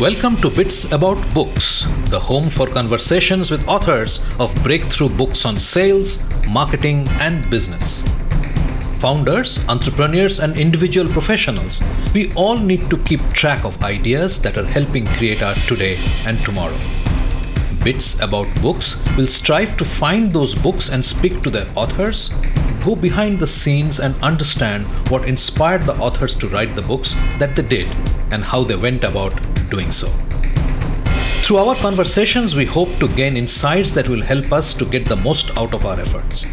Welcome to Bits About Books, the home for conversations with authors of breakthrough books on sales, marketing, and business. Founders, entrepreneurs, and individual professionals, we all need to keep track of ideas that are helping create our today and tomorrow. Bits About Books will strive to find those books and speak to their authors, go behind the scenes and understand what inspired the authors to write the books that they did and how they went about doing so. Through our conversations, we hope to gain insights that will help us to get the most out of our efforts.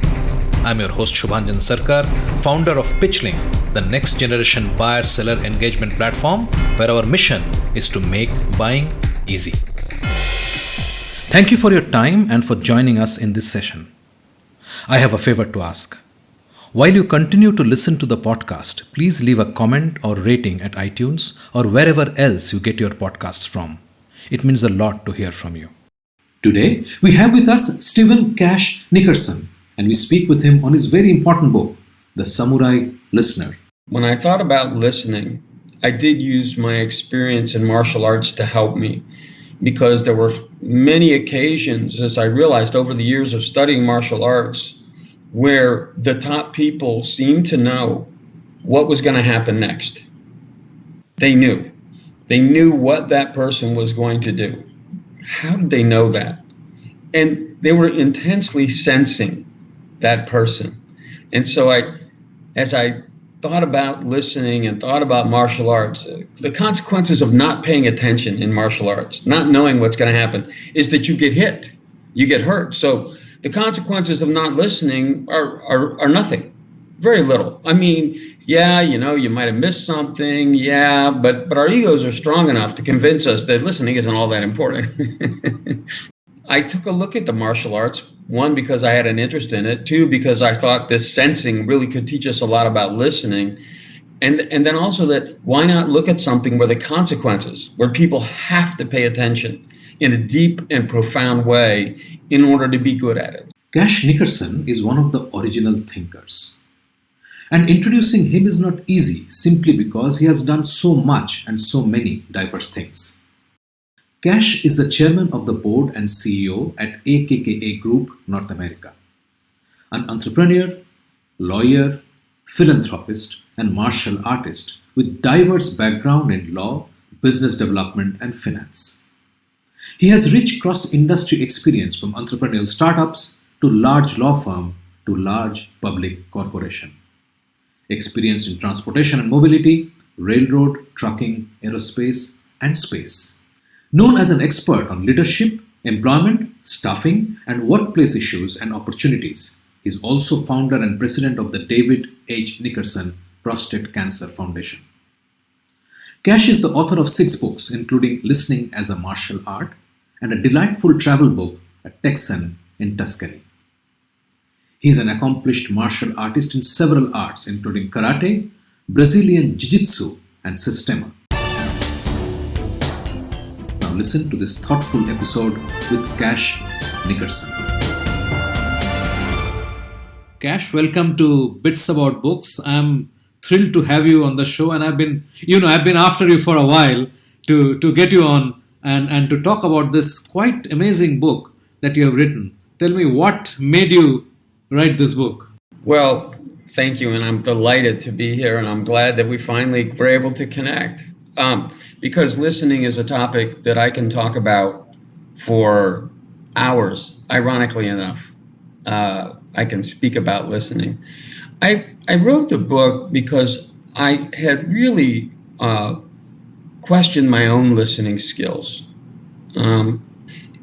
I'm your host Shubhanjan Sarkar, founder of PitchLink, the next generation buyer-seller engagement platform where our mission is to make buying easy. Thank you for your time and for joining us in this session. I have a favor to ask. While you continue to listen to the podcast, please leave a comment or rating at iTunes or wherever else you get your podcasts from. It means a lot to hear from you. Today, we have with us Stephen Cash Nickerson, and we speak with him on his very important book, The Samurai Listener. When I thought about listening, I did use my experience in martial arts to help me, because there were many occasions, as I realized over the years of studying martial arts, where the top people seemed to know what was going to happen next. They knew. They knew what that person was going to do. How did they know that? And they were intensely sensing that person. And so as I thought about listening and thought about martial arts, the consequences of not paying attention in martial arts, not knowing what's going to happen, is that you get hit, you get hurt. So the consequences of not listening are nothing, very little. I mean, yeah, you might have missed something, yeah, but our egos are strong enough to convince us that listening isn't all that important. I took a look at the martial arts, one, because I had an interest in it, two, because I thought this sensing really could teach us a lot about listening, and then also that why not look at something where the consequences, where people have to pay attention in a deep and profound way in order to be good at it. Cash Nickerson is one of the original thinkers. And introducing him is not easy simply because he has done so much and so many diverse things. Cash is the chairman of the board and CEO at AKKA Group North America. An entrepreneur, lawyer, philanthropist, and martial artist with diverse background in law, business development, and finance. He has rich cross-industry experience from entrepreneurial startups to large law firm to large public corporation. Experienced in transportation and mobility, railroad, trucking, aerospace, and space. Known as an expert on leadership, employment, staffing, and workplace issues and opportunities, he is also founder and president of the David H. Nickerson Prostate Cancer Foundation. Cash is the author of 6 books, including Listening as a Martial Art and a delightful travel book, A Texan in Tuscany. He is an accomplished martial artist in several arts, including karate, Brazilian jiu-jitsu, and sistema. Now listen to this thoughtful episode with Cash Nickerson. Cash, welcome to Bits About Books. I'm thrilled to have you on the show, and I've been after you for a while to get you on and to talk about this quite amazing book that you have written. Tell me, what made you write this book? Well, thank you, and I'm delighted to be here, and I'm glad that we finally were able to connect. Because listening is a topic that I can talk about for hours, ironically enough. I can speak about listening. I wrote the book because I had really questioned my own listening skills. And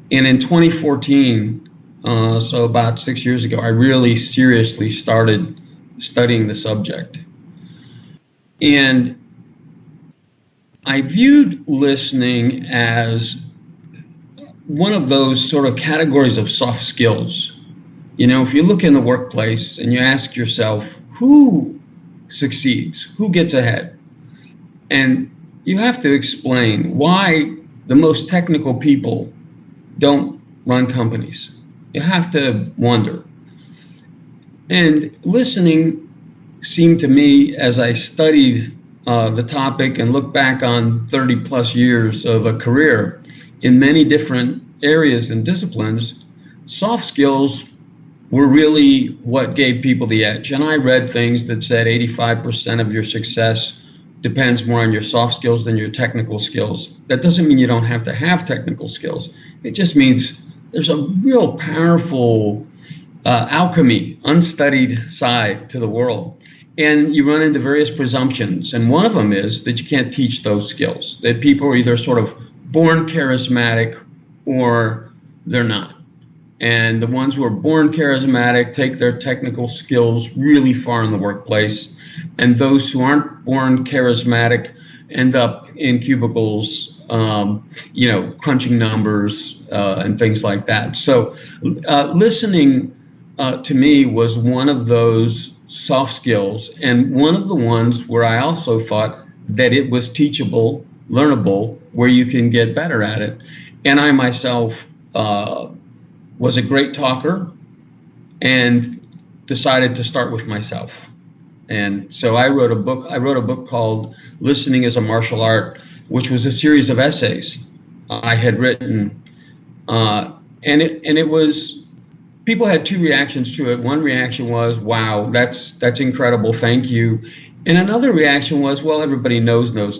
in 2014, so about 6 years ago, I really seriously started studying the subject. And I viewed listening as one of those sort of categories of soft skills. If you look in the workplace and you ask yourself, who succeeds? Who gets ahead? And you have to explain why the most technical people don't run companies. You have to wonder. And listening seemed to me, as I studied the topic and look back on 30 plus years of a career in many different areas and disciplines, soft skills were really what gave people the edge. And I read things that said 85% of your success depends more on your soft skills than your technical skills. That doesn't mean you don't have to have technical skills. It just means there's a real powerful alchemy, unstudied side to the world. And you run into various presumptions. And one of them is that you can't teach those skills, that people are either sort of born charismatic or they're not. And the ones who are born charismatic take their technical skills really far in the workplace. And those who aren't born charismatic end up in cubicles, crunching numbers and things like that. So listening to me was one of those soft skills, and one of the ones where I also thought that it was teachable, learnable, where you can get better at it. And I myself was a great talker and decided to start with myself. And so I wrote a book called Listening is a Martial Art, which was a series of essays I had written. And it was, people had two reactions to it. One reaction was, wow, that's incredible, thank you. And another reaction was, well, everybody knows those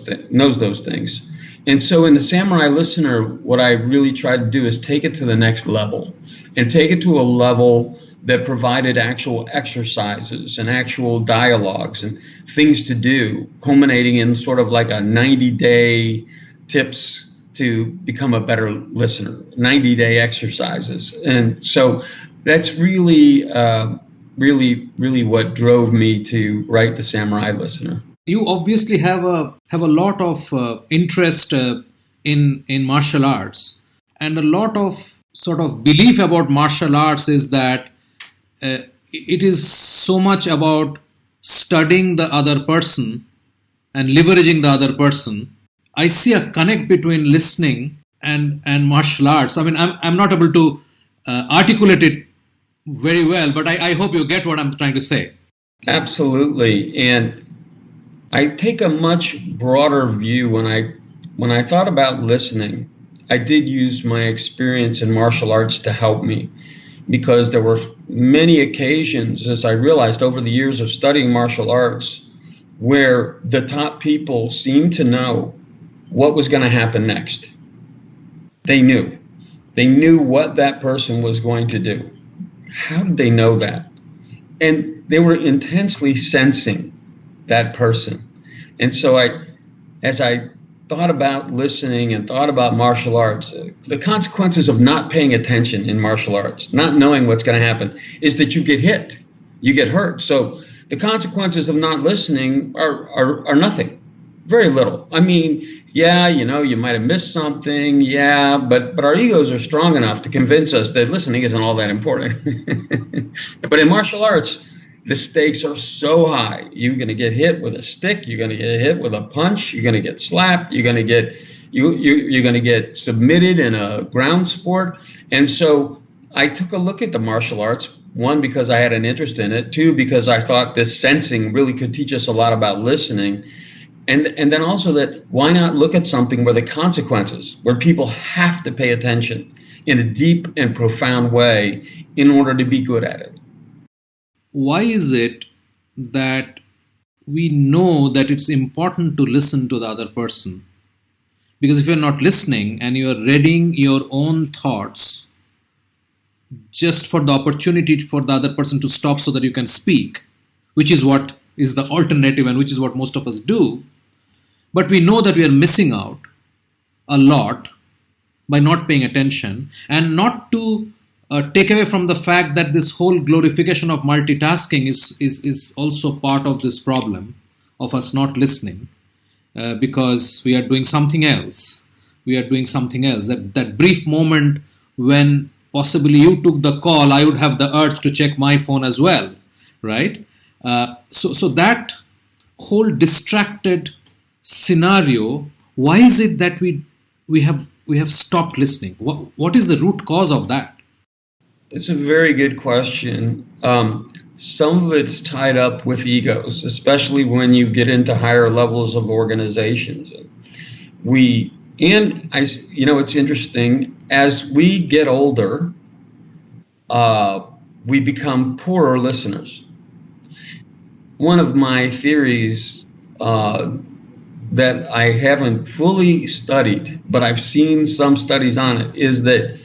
things. And so in the Samurai Listener, what I really tried to do is take it to the next level, and take it to a level that provided actual exercises and actual dialogues and things to do, culminating in sort of like a 90-day tips to become a better listener, 90-day exercises. And so that's really what drove me to write the Samurai Listener. You obviously have a lot of interest in martial arts, and a lot of sort of belief about martial arts is that it is so much about studying the other person and leveraging the other person. I see a connect between listening and martial arts. I mean, I'm not able to articulate it very well, but I hope you get what I'm trying to say. Absolutely. And I take a much broader view when I thought about listening. I did use my experience in martial arts to help me, because there were many occasions, as I realized over the years of studying martial arts, where the top people seemed to know what was going to happen next. They knew what that person was going to do. How did they know that? And they were intensely sensing that person. And so as I thought about listening and thought about martial arts, the consequences of not paying attention in martial arts, not knowing what's going to happen, is that you get hit, you get hurt. So the consequences of not listening are nothing, very little. I mean, yeah, you might have missed something, yeah, but our egos are strong enough to convince us that listening isn't all that important. But in martial arts, the stakes are so high. You're going to get hit with a stick. You're going to get hit with a punch. You're going to get slapped. You're going to get submitted in a ground sport. And so I took a look at the martial arts. One, because I had an interest in it. Two, because I thought this sensing really could teach us a lot about listening. And then also that why not look at something where the consequences, where people have to pay attention in a deep and profound way in order to be good at it. Why is it that we know that it's important to listen to the other person? Because if you're not listening and you're reading your own thoughts just for the opportunity for the other person to stop so that you can speak, which is what is the alternative and which is what most of us do, but we know that we are missing out a lot by not paying attention, and not to take away from the fact that this whole glorification of multitasking is also part of this problem of us not listening, because we are doing something else. That brief moment when possibly you took the call, I would have the urge to check my phone as well, right? So that whole distracted scenario, why is it that we have stopped listening? What is the root cause of that? It's a very good question. some of it's tied up with egos, especially when you get into higher levels of organizations. It's interesting, as we get older, we become poorer listeners. One of my theories that I haven't fully studied, but I've seen some studies on it, is that,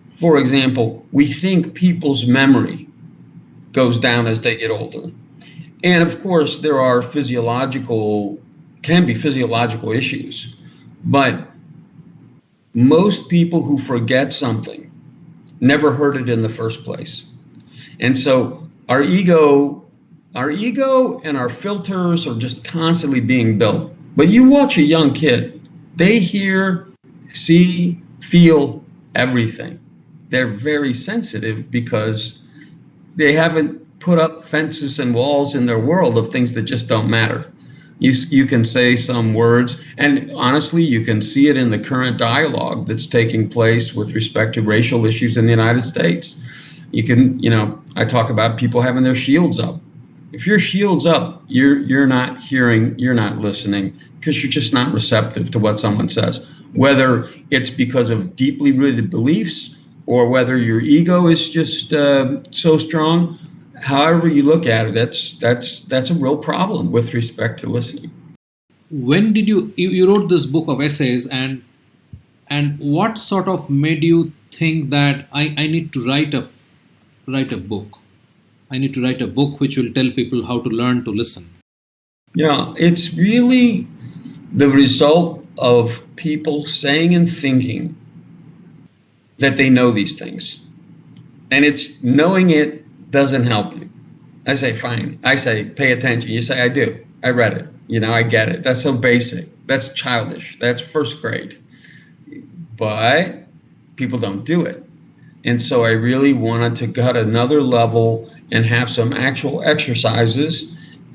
for example, we think people's memory goes down as they get older. And of course, there are can be physiological issues, but most people who forget something never heard it in the first place. And so our ego and our filters are just constantly being built. But you watch a young kid, they hear, see, feel everything. They're very sensitive because they haven't put up fences and walls in their world of things that just don't matter. You can say some words, and honestly, you can see it in the current dialogue that's taking place with respect to racial issues in the United States. I talk about people having their shields up. If your shield's up, you're not hearing, you're not listening, because you're just not receptive to what someone says. Whether it's because of deeply rooted beliefs or whether your ego is just so strong, however you look at it, that's a real problem with respect to listening. When did you wrote this book of essays, and what sort of made you think that I need to write a book? I need to write a book which will tell people how to learn to listen. Yeah, it's really the result of people saying and thinking that they know these things. And it's knowing it doesn't help you. I say, fine. I say, pay attention. You say, I do. I read it. I get it. That's so basic. That's childish. That's first grade. But people don't do it. And so I really wanted to go to another level and have some actual exercises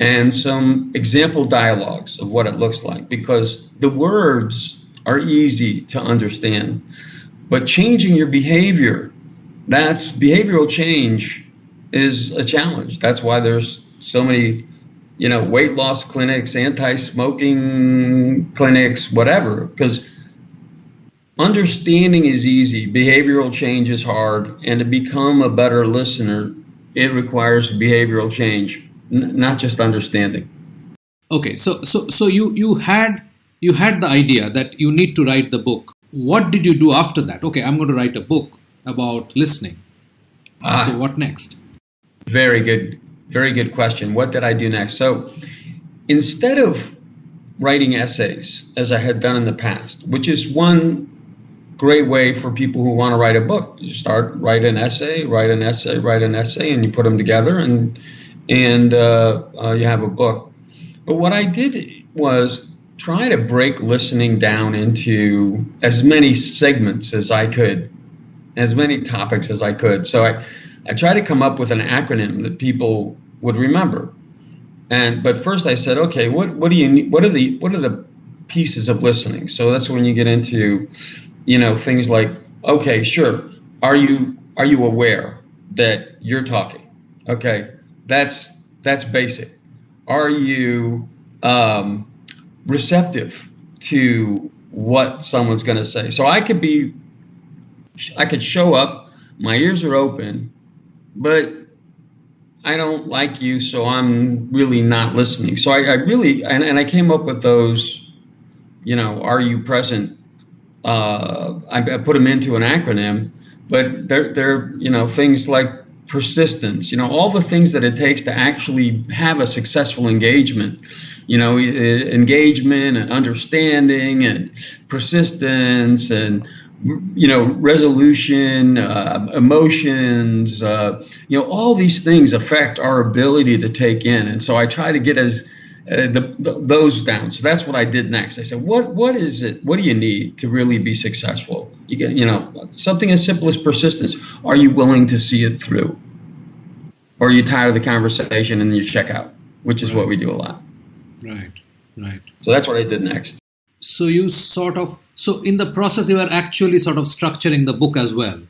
and some example dialogues of what it looks like, because the words are easy to understand, but changing your behavior, that's behavioral change, is a challenge. That's why there's so many, weight loss clinics, anti-smoking clinics, whatever, because understanding is easy, behavioral change is hard, and to become a better listener, it requires behavioral change, not just understanding. Okay, so you had the idea that you need to write the book. What did you do after that? Okay, I'm going to write a book about listening. So what next? Very good question. What did I do next? So instead of writing essays, as I had done in the past, which is one great way for people who want to write a book, you write an essay, and you put them together, and you have a book. But what I did was try to break listening down into as many segments as I could, as many topics as I could. So I tried to come up with an acronym that people would remember. But first I said, okay, what do you need? What are the pieces of listening? So that's when you get into, things like, okay, sure, are you aware that you're talking? Okay, that's basic. Are you receptive to what someone's going to say? So I could show up, my ears are open, but I don't like you, so I'm really not listening. So I came up with those, are you present? I put them into an acronym, but they're things like persistence, all the things that it takes to actually have a successful engagement, engagement and understanding and persistence and, resolution, emotions, all these things affect our ability to take in. And so I try to get those down. So that's what I did next. I said, what is it? What do you need to really be successful? You get, something as simple as persistence. Are you willing to see it through? Or are you tired of the conversation and you check out, which is what we do a lot. Right. So that's what I did next. So you so in the process, you are actually sort of structuring the book as well.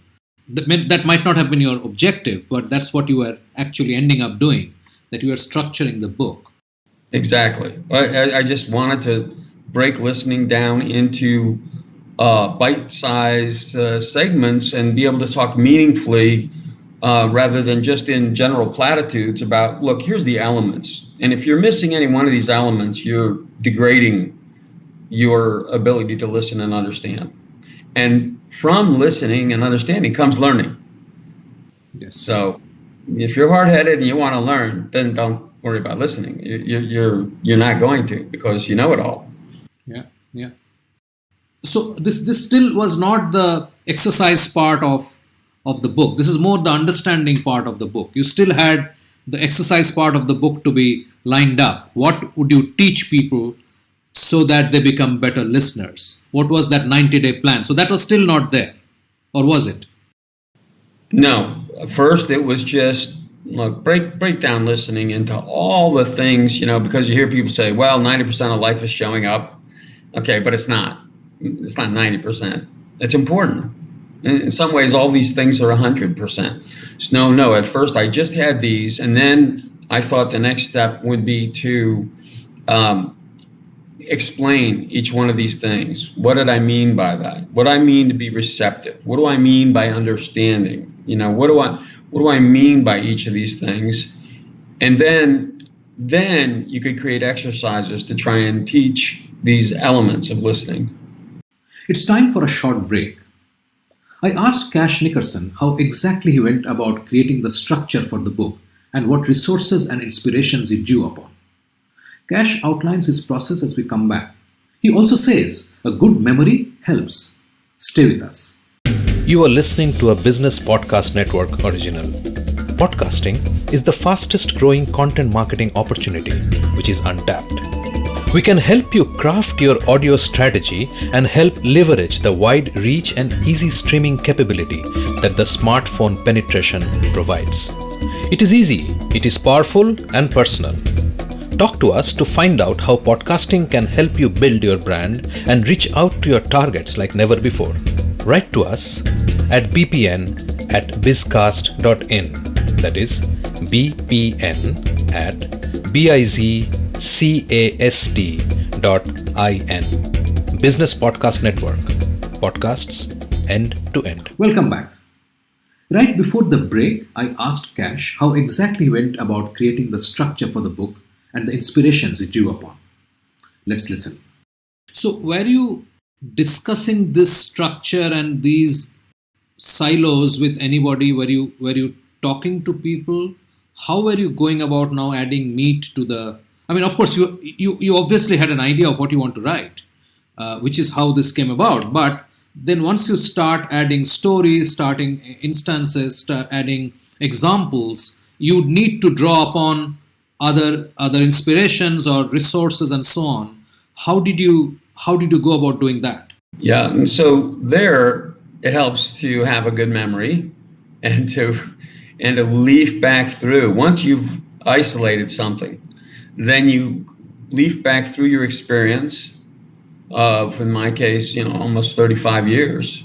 that might not have been your objective, but that's what you were actually ending up doing, that you were structuring the book. Exactly. I just wanted to break listening down into bite-sized segments and be able to talk meaningfully rather than just in general platitudes about, look, here's the elements. And if you're missing any one of these elements, you're degrading your ability to listen and understand. And from listening and understanding comes learning. Yes. So if you're hard-headed and you want to learn, then don't worry about listening. You're not going to, because you know it all. Yeah, yeah. So this still was not the exercise part of the book. This is more the understanding part of the book. You still had the exercise part of the book to be lined up. What would you teach people so that they become better listeners? What was that 90-day plan? So that was still not there, or was it? No. First, it was just, look, break down listening into all the things, because you hear people say, well, 90% of life is showing up. Okay, but it's not. It's not 90%. It's important. In some ways, all these things are 100%. So no, at first I just had these, and then I thought the next step would be to explain each one of these things. What did I mean by that? What do I mean to be receptive? What do I mean by understanding? What do I mean by each of these things? And then you could create exercises to try and teach these elements of listening. It's time for a short break. I asked Cash Nickerson how exactly he went about creating the structure for the book and what resources and inspirations he drew upon. Cash outlines his process as we come back. He also says a good memory helps. Stay with us. You are listening to a Business Podcast Network original. Podcasting is the fastest growing content marketing opportunity which is untapped. We can help you craft your audio strategy and help leverage the wide reach and easy streaming capability that the smartphone penetration provides. It is easy, it is powerful and personal. Talk to us to find out how podcasting can help you build your brand and reach out to your targets like never before. Write to us at bpn@bizcast.in. That is bpn@bizcast.in. Business Podcast Network. Podcasts end to end. Welcome back. Right before the break, I asked Cash how exactly he went about creating the structure for the book and the inspirations he drew upon. Let's listen. So, were you discussing this structure and these silos with anybody? Were you talking to people? How were you going about now adding meat to the? I mean, of course, you obviously had an idea of what you want to write, which is how this came about. But then once you start adding stories, starting instances, adding examples, you need to draw upon other inspirations or resources and so on. How did you go about doing that? Yeah, and so there it helps to have a good memory and to leaf back through. Once you've isolated something, then you leaf back through your experience of, in my case, almost 35 years,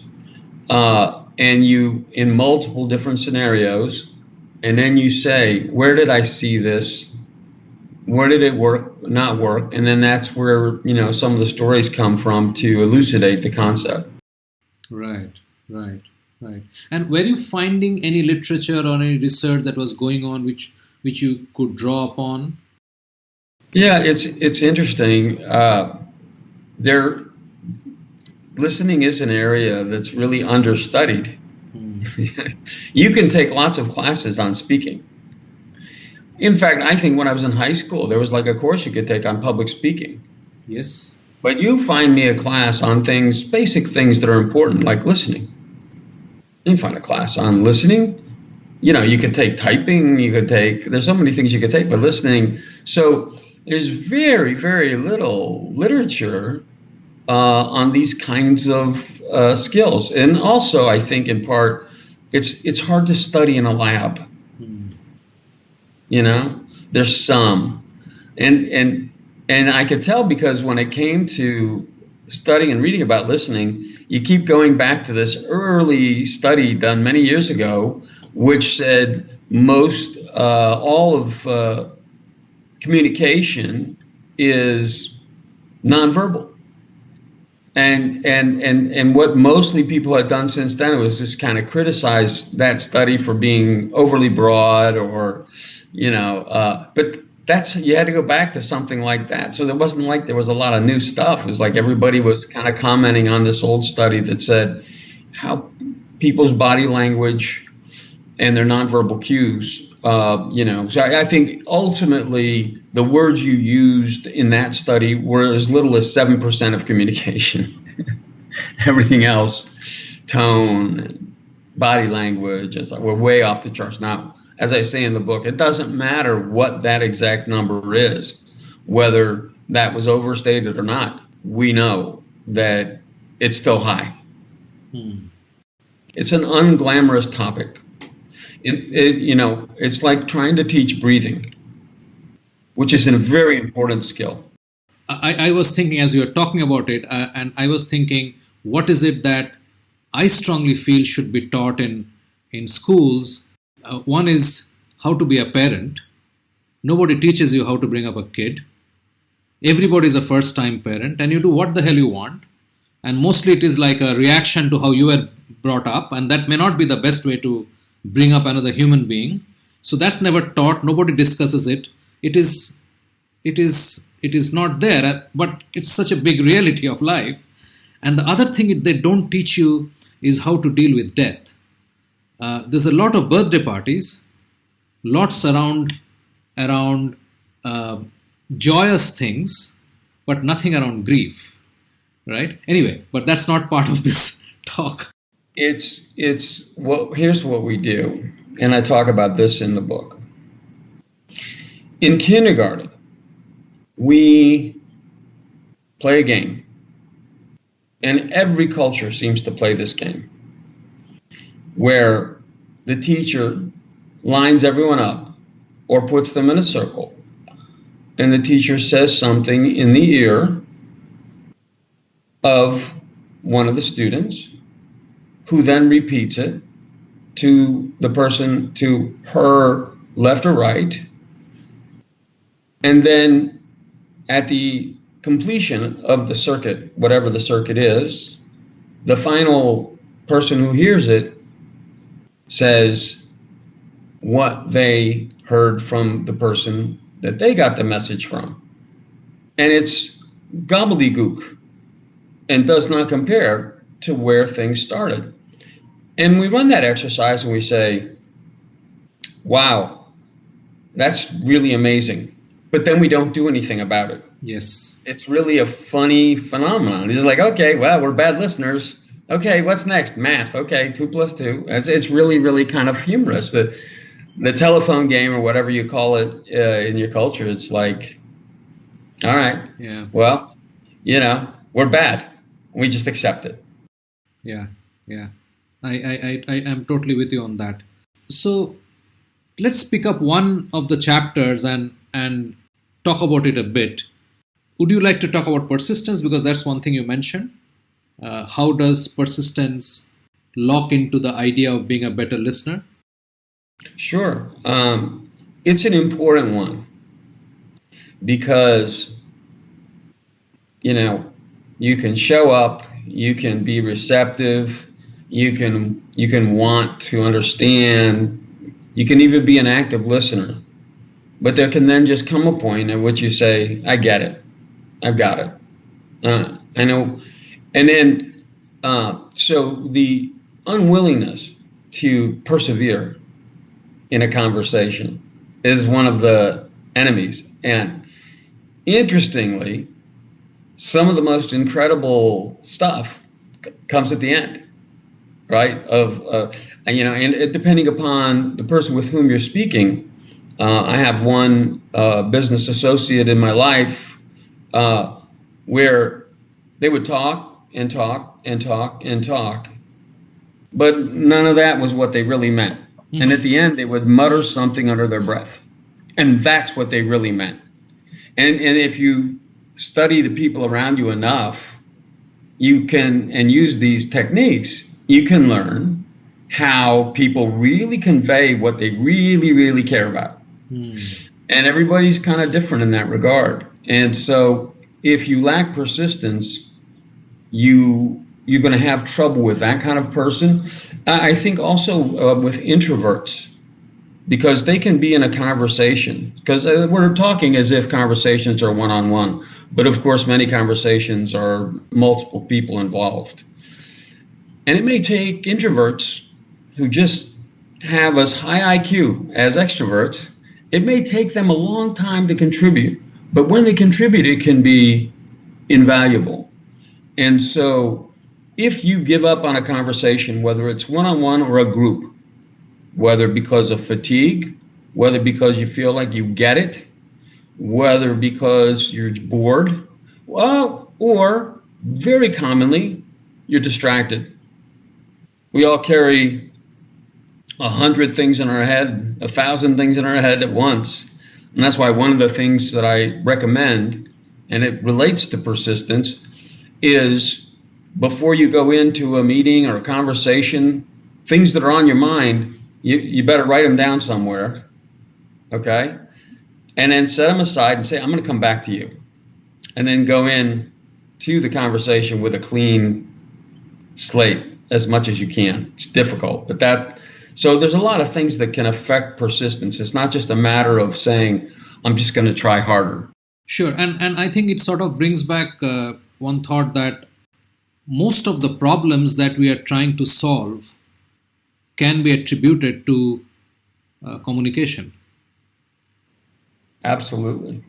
and you in multiple different scenarios, and then you say, where did I see this? Where did it work, not work? And then that's where, some of the stories come from to elucidate the concept. Right. And were you finding any literature or any research that was going on which you could draw upon? Yeah, it's interesting. Listening is an area that's really understudied. You can take lots of classes on speaking. In fact, I think when I was in high school, there was like a course you could take on public speaking. Yes. But you find me a class on basic things that are important, like listening. You find a class on listening. You could take typing, there's so many things you could take, but listening. So there's very, very little literature on these kinds of skills. And also, I think in part, it's hard to study in a lab. There's some, and I could tell because when it came to studying and reading about listening, you keep going back to this early study done many years ago, which said all of communication is nonverbal. And what mostly people have done since then was just kind of criticize that study for being overly broad, or, but you had to go back to something like that. So it wasn't like there was a lot of new stuff. It was like everybody was kind of commenting on this old study that said how people's body language and their nonverbal cues, So I think ultimately the words you used in that study were as little as 7% of communication. Everything else, tone, and body language, it's like we're way off the charts. Now, as I say in the book, it doesn't matter what that exact number is, whether that was overstated or not. We know that it's still high. It's an unglamorous topic. It's like trying to teach breathing, which is a very important skill. I was thinking as you were talking about it, and I was thinking, what is it that I strongly feel should be taught in schools? One is how to be a parent. Nobody teaches you how to bring up a kid. Everybody is a first-time parent, and you do what the hell you want. And mostly it is like a reaction to how you were brought up, and that may not be the best way to bring up another human being. So that's never taught. Nobody discusses it. It is not there, but it's such a big reality of life. And the other thing they don't teach you is how to deal with death. There's a lot of birthday parties, lots around joyous things, but nothing around grief, right? Anyway, but that's not part of this talk. Here's what we do, and I talk about this in the book. In kindergarten, we play a game, and every culture seems to play this game, where the teacher lines everyone up or puts them in a circle, and the teacher says something in the ear of one of the students, who then repeats it to the person to her left or right. And then at the completion of the circuit, whatever the circuit is, the final person who hears it says what they heard from the person that they got the message from. And it's gobbledygook and does not compare to where things started. And we run that exercise and we say, wow, that's really amazing. But then we don't do anything about it. Yes. It's really a funny phenomenon. It's like, okay, well, we're bad listeners. Okay, what's next? Math. Okay, 2 + 2. It's really, really kind of humorous. The telephone game, or whatever you call it in your culture, it's like, all right, yeah, well, we're bad. We just accept it. Yeah. I am totally with you on that. So let's pick up one of the chapters and talk about it a bit. Would you like to talk about persistence? Because that's one thing you mentioned. How does persistence lock into the idea of being a better listener? Sure. It's an important one because, you can show up, you can be receptive, you can want to understand, you can even be an active listener. But there can then just come a point at which you say, I get it. I've got it. I know. And then, so the unwillingness to persevere in a conversation is one of the enemies. And interestingly, some of the most incredible stuff comes at the end, right? And depending upon the person with whom you're speaking, I have one business associate in my life where they would talk and talk and talk and talk, but none of that was what they really meant. And at the end, they would mutter something under their breath, and that's what they really meant. And if you study the people around you enough, you can, and use these techniques, you can learn how people really convey what they really, really care about. And everybody's kind of different in that regard. And so if you lack persistence, you're going to have trouble with that kind of person. I think also with introverts, because they can be in a conversation, because we're talking as if conversations are one-on-one, but of course many conversations are multiple people involved. And it may take introverts who just have as high IQ as extroverts, it may take them a long time to contribute, but when they contribute, it can be invaluable. And so if you give up on a conversation, whether it's one-on-one or a group, whether because of fatigue, whether because you feel like you get it, whether because you're bored, well, or very commonly, you're distracted. We all carry 100 things in our head, 1,000 things in our head at once. And that's why one of the things that I recommend, and it relates to persistence, is before you go into a meeting or a conversation, things that are on your mind, you better write them down somewhere, okay? And then set them aside and say, I'm going to come back to you. And then go in to the conversation with a clean slate as much as you can. It's difficult, but so there's a lot of things that can affect persistence. It's not just a matter of saying, I'm just going to try harder. Sure. And I think it sort of brings back one thought that most of the problems that we are trying to solve can be attributed to communication. Absolutely.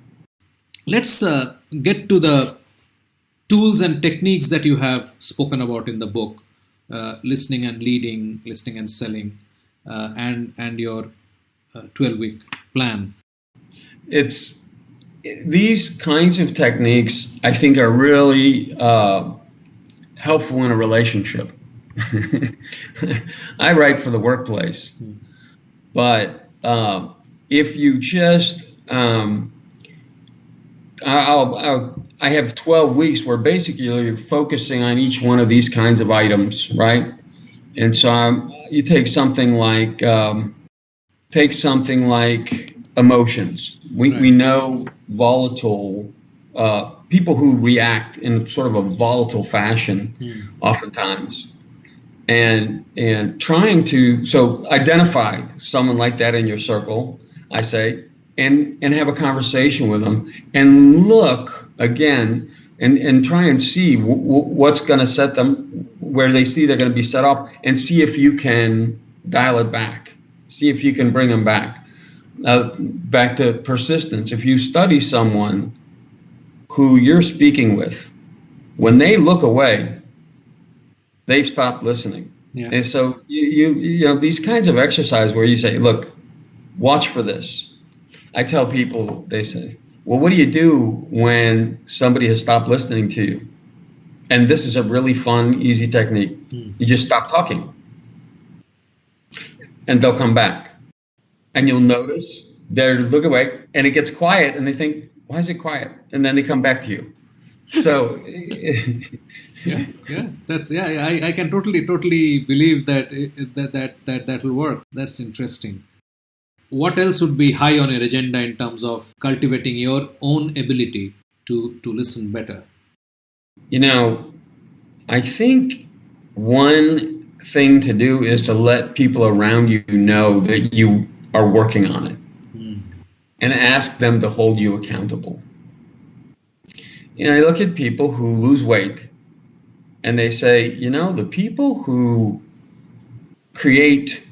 Let's get to the tools and techniques that you have spoken about in the book, listening and leading, listening and selling, and your 12-week plan. It's these kinds of techniques, I think, are really helpful in a relationship. I write for the workplace, but if you just, I have 12 weeks where basically you're focusing on each one of these kinds of items, right? And so you take something like emotions. We know volatile people who react in sort of a volatile fashion, oftentimes. And trying to, so identify someone like that in your circle, I say, and have a conversation with them and look again and try and see what's going to set them, where they see they're going to be set off, and see if you can dial it back, see if you can bring them back. Back to persistence. If you study someone who you're speaking with, when they look away, they've stopped listening. Yeah. And so you know these kinds of exercise where you say, look, watch for this. I tell people, they say, well, what do you do when somebody has stopped listening to you? And this is a really fun, easy technique. You just stop talking and they'll come back. And you'll notice they look away and it gets quiet and they think, why is it quiet? And then they come back to you. So I can totally believe that will work. That's interesting. What else would be high on your agenda in terms of cultivating your own ability to listen better? You know, I think one thing to do is to let people around you know that you are working on it, and ask them to hold you accountable. You know, I look at people who lose weight and they say, you know, the people who create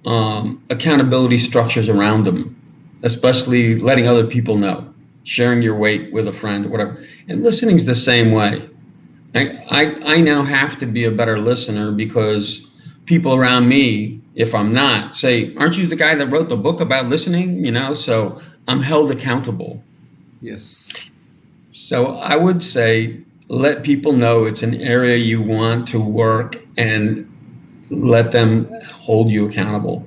accountability structures around them, especially letting other people know, sharing your weight with a friend or whatever. And listening's the same way. I now have to be a better listener because people around me, if I'm not, say, aren't you the guy that wrote the book about listening? You know, so I'm held accountable. Yes. So I would say let people know it's an area you want to work and let them hold you accountable.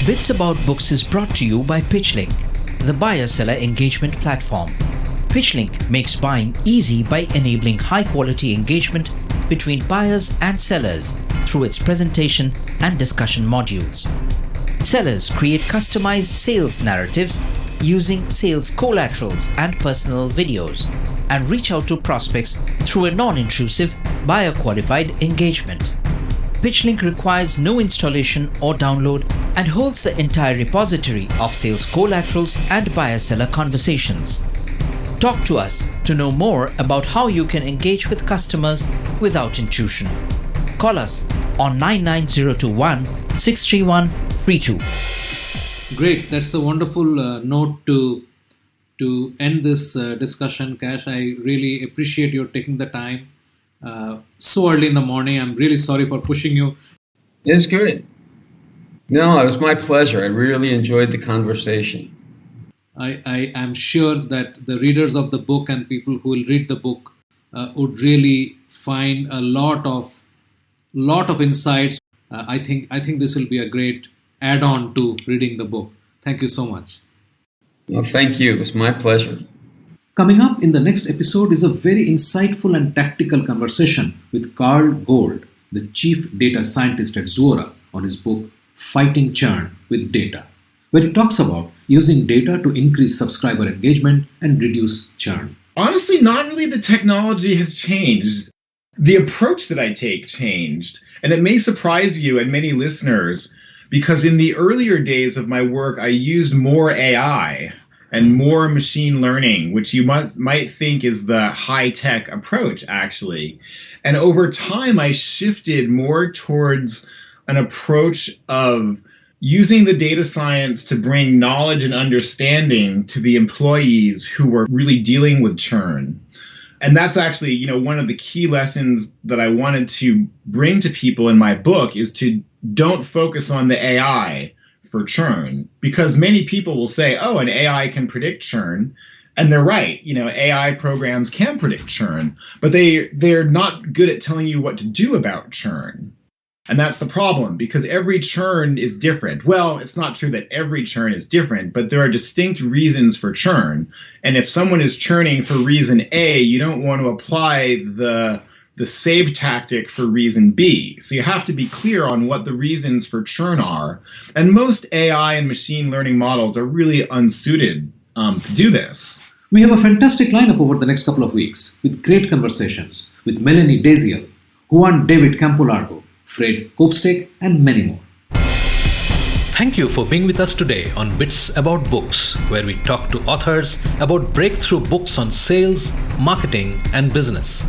Bits About Books is brought to you by PitchLink, the buyer-seller engagement platform. PitchLink makes buying easy by enabling high-quality engagement between buyers and sellers through its presentation and discussion modules. Sellers create customized sales narratives using sales collaterals and personal videos and reach out to prospects through a non-intrusive, buyer-qualified engagement. PitchLink requires no installation or download and holds the entire repository of sales collaterals and buyer-seller conversations. Talk to us to know more about how you can engage with customers without intrusion. Call us on 99021 631 32. Great. That's a wonderful note to end this discussion, Cash. I really appreciate your taking the time so early in the morning. I'm really sorry for pushing you. It's good. No, it was my pleasure. I really enjoyed the conversation. I am sure that the readers of the book and people who will read the book would really find a lot of insights. I think this will be a great add-on to reading the book. Thank you so much. Well, thank you. It was my pleasure. Coming up in the next episode is a very insightful and tactical conversation with Carl Gold, the chief data scientist at Zuora, on his book Fighting Churn with Data, where he talks about using data to increase subscriber engagement and reduce churn. Honestly, not really the technology has changed. The approach that I take changed. And it may surprise you and many listeners, because in the earlier days of my work, I used more AI and more machine learning, which you might think is the high-tech approach, actually. And over time, I shifted more towards an approach of using the data science to bring knowledge and understanding to the employees who were really dealing with churn. And that's actually, one of the key lessons that I wanted to bring to people in my book is to don't focus on the AI for churn, because many people will say, oh, an AI can predict churn. And they're right. AI programs can predict churn, but they're not good at telling you what to do about churn. And that's the problem, because every churn is different. Well, it's not true that every churn is different, but there are distinct reasons for churn. And if someone is churning for reason A, you don't want to apply the save tactic for reason B. So you have to be clear on what the reasons for churn are. And most AI and machine learning models are really unsuited to do this. We have a fantastic lineup over the next couple of weeks with great conversations with Melanie Daziel, Juan David Campolargo, Fred Kopstek, and many more. Thank you for being with us today on Bits About Books, where we talk to authors about breakthrough books on sales, marketing, and business.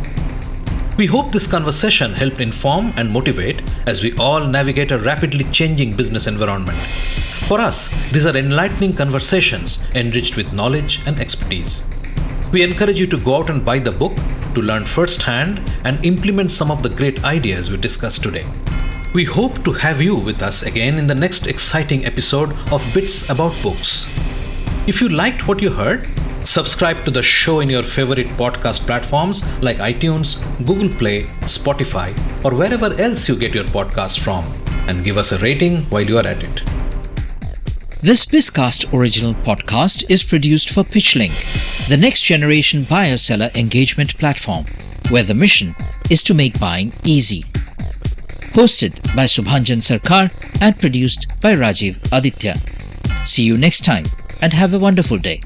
We hope this conversation helped inform and motivate as we all navigate a rapidly changing business environment. For us, these are enlightening conversations enriched with knowledge and expertise. We encourage you to go out and buy the book to learn firsthand and implement some of the great ideas we discussed today. We hope to have you with us again in the next exciting episode of Bits About Books. If you liked what you heard, subscribe to the show in your favorite podcast platforms like iTunes, Google Play, Spotify, or wherever else you get your podcast from, and give us a rating while you are at it. This Bizcast original podcast is produced for PitchLink, the next generation buyer-seller engagement platform, where the mission is to make buying easy. Hosted by Subhanjan Sarkar and produced by Rajiv Aditya. See you next time and have a wonderful day.